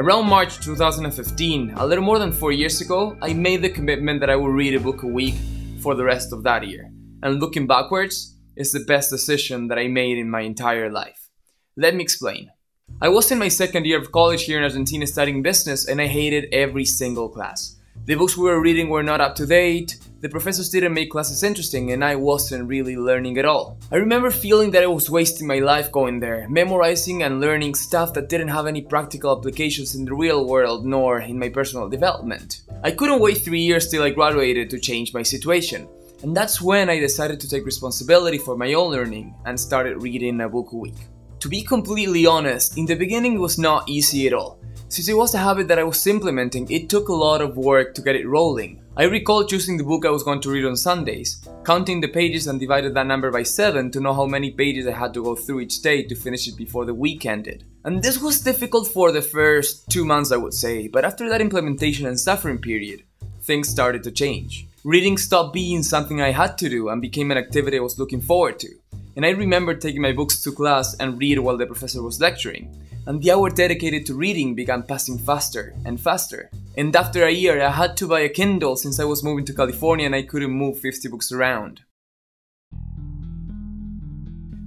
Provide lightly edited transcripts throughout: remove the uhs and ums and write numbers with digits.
Around March 2015, a little more than 4 years ago, I made the commitment that I would read a book a week for the rest of that year. And looking backwards, it's the best decision that I made in my entire life. Let me explain. I was in my second year of college here in Argentina studying business, and I hated every single class. The books we were reading were not up to date, the professors didn't make classes interesting, and I wasn't really learning at all. I remember feeling that I was wasting my life going there, memorizing and learning stuff that didn't have any practical applications in the real world nor in my personal development. I couldn't wait 3 years till I graduated to change my situation, and that's when I decided to take responsibility for my own learning and started reading a book a week. To be completely honest, in the beginning it was not easy at all. Since it was a habit that I was implementing, it took a lot of work to get it rolling. I recall choosing the book I was going to read on Sundays, counting the pages and divided that number by 7 to know how many pages I had to go through each day to finish it before the week ended. And this was difficult for the first 2 months, I would say, but after that implementation and suffering period, things started to change. Reading stopped being something I had to do and became an activity I was looking forward to. And I remember taking my books to class and read while the professor was lecturing. And the hour dedicated to reading began passing faster and faster. And after a year, I had to buy a Kindle since I was moving to California and I couldn't move 50 books around.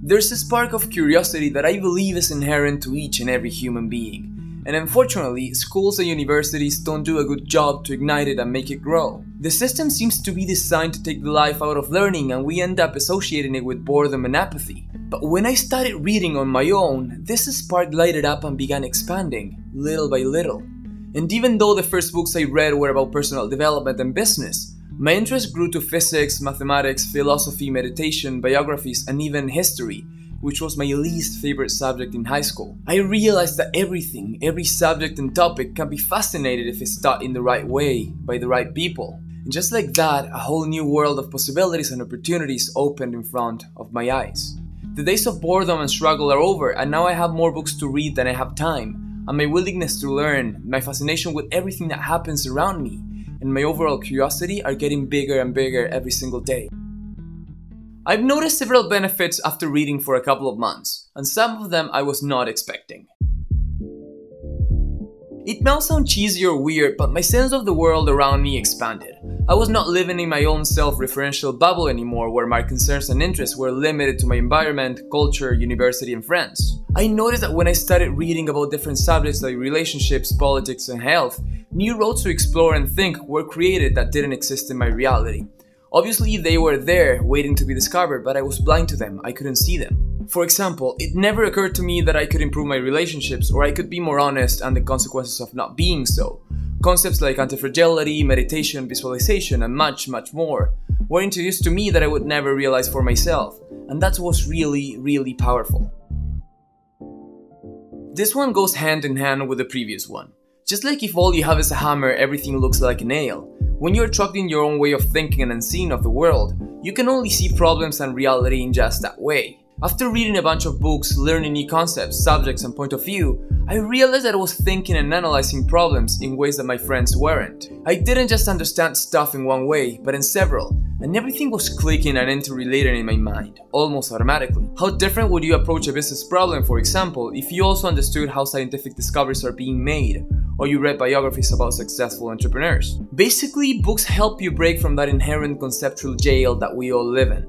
There's a spark of curiosity that I believe is inherent to each and every human being. And unfortunately, schools and universities don't do a good job to ignite it and make it grow. The system seems to be designed to take the life out of learning, and we end up associating it with boredom and apathy. But when I started reading on my own, this spark lighted up and began expanding, little by little. And even though the first books I read were about personal development and business, my interest grew to physics, mathematics, philosophy, meditation, biographies, and even history, which was my least favorite subject in high school. I realized that every subject and topic can be fascinating if it's taught in the right way, by the right people. And just like that, a whole new world of possibilities and opportunities opened in front of my eyes. The days of boredom and struggle are over, and now I have more books to read than I have time. And my willingness to learn, my fascination with everything that happens around me, and my overall curiosity are getting bigger and bigger every single day. I've noticed several benefits after reading for a couple of months, and some of them I was not expecting. It might sound cheesy or weird, but my sense of the world around me expanded. I was not living in my own self-referential bubble anymore, where my concerns and interests were limited to my environment, culture, university, and friends. I noticed that when I started reading about different subjects like relationships, politics, and health, new roads to explore and think were created that didn't exist in my reality. Obviously, they were there, waiting to be discovered, but I was blind to them, I couldn't see them. For example, it never occurred to me that I could improve my relationships, or I could be more honest and the consequences of not being so. Concepts like anti-fragility, meditation, visualization, and much, much more were introduced to me that I would never realize for myself, and that was really, really powerful. This one goes hand in hand with the previous one. Just like if all you have is a hammer, everything looks like a nail. When you're trapped in your own way of thinking and seeing of the world, you can only see problems and reality in just that way. After reading a bunch of books, learning new concepts, subjects, and point of view, I realized that I was thinking and analyzing problems in ways that my friends weren't. I didn't just understand stuff in one way, but in several, and everything was clicking and interrelated in my mind, almost automatically. How different would you approach a business problem, for example, if you also understood how scientific discoveries are being made, or you read biographies about successful entrepreneurs? Basically, books help you break from that inherent conceptual jail that we all live in.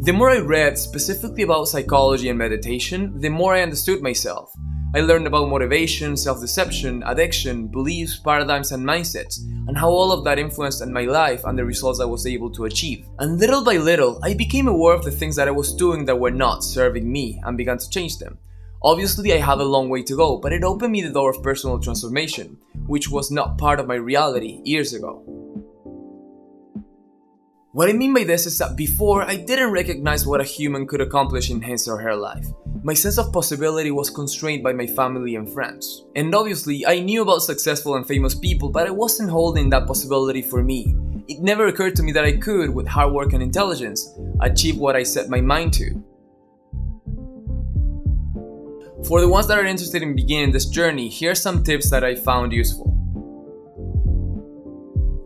The more I read specifically about psychology and meditation, the more I understood myself. I learned about motivation, self-deception, addiction, beliefs, paradigms, and mindsets, and how all of that influenced my life and the results I was able to achieve. And little by little, I became aware of the things that I was doing that were not serving me and began to change them. Obviously, I have a long way to go, but it opened me the door of personal transformation, which was not part of my reality years ago. What I mean by this is that before, I didn't recognize what a human could accomplish in his or her life. My sense of possibility was constrained by my family and friends. And obviously, I knew about successful and famous people, but I wasn't holding that possibility for me. It never occurred to me that I could, with hard work and intelligence, achieve what I set my mind to. For the ones that are interested in beginning this journey, here are some tips that I found useful.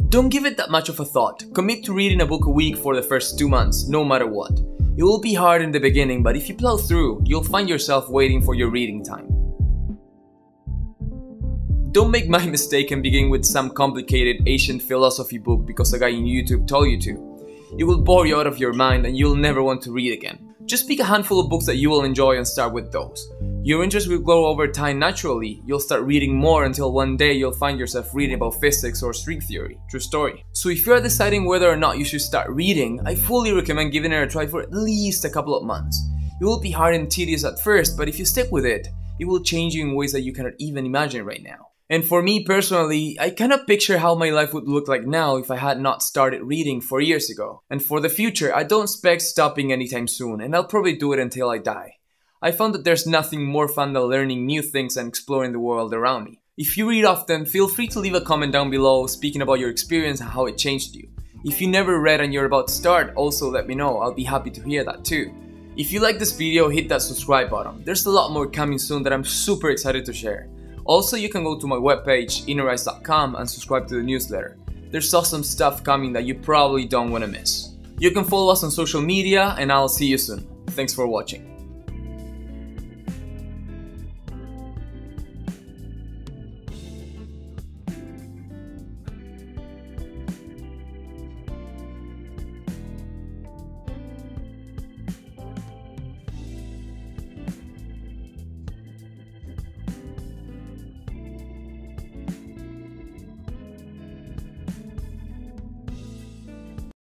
Don't give it that much of a thought. Commit to reading a book a week for the first 2 months, no matter what. It will be hard in the beginning, but if you plow through, you'll find yourself waiting for your reading time. Don't make my mistake and begin with some complicated ancient philosophy book because a guy on YouTube told you to. It will bore you out of your mind and you'll never want to read again. Just pick a handful of books that you will enjoy and start with those. Your interest will grow over time naturally. You'll start reading more until one day you'll find yourself reading about physics or string theory. True story. So if you're deciding whether or not you should start reading, I fully recommend giving it a try for at least a couple of months. It will be hard and tedious at first, but if you stick with it, it will change you in ways that you cannot even imagine right now. And for me personally, I cannot picture how my life would look like now if I had not started reading 4 years ago. And for the future, I don't expect stopping anytime soon, and I'll probably do it until I die. I found that there's nothing more fun than learning new things and exploring the world around me. If you read often, feel free to leave a comment down below speaking about your experience and how it changed you. If you never read and you're about to start, also let me know, I'll be happy to hear that too. If you like this video, hit that subscribe button. There's a lot more coming soon that I'm super excited to share. Also, you can go to my webpage, Inerize.com, and subscribe to the newsletter. There's awesome stuff coming that you probably don't want to miss. You can follow us on social media, and I'll see you soon. Thanks for watching.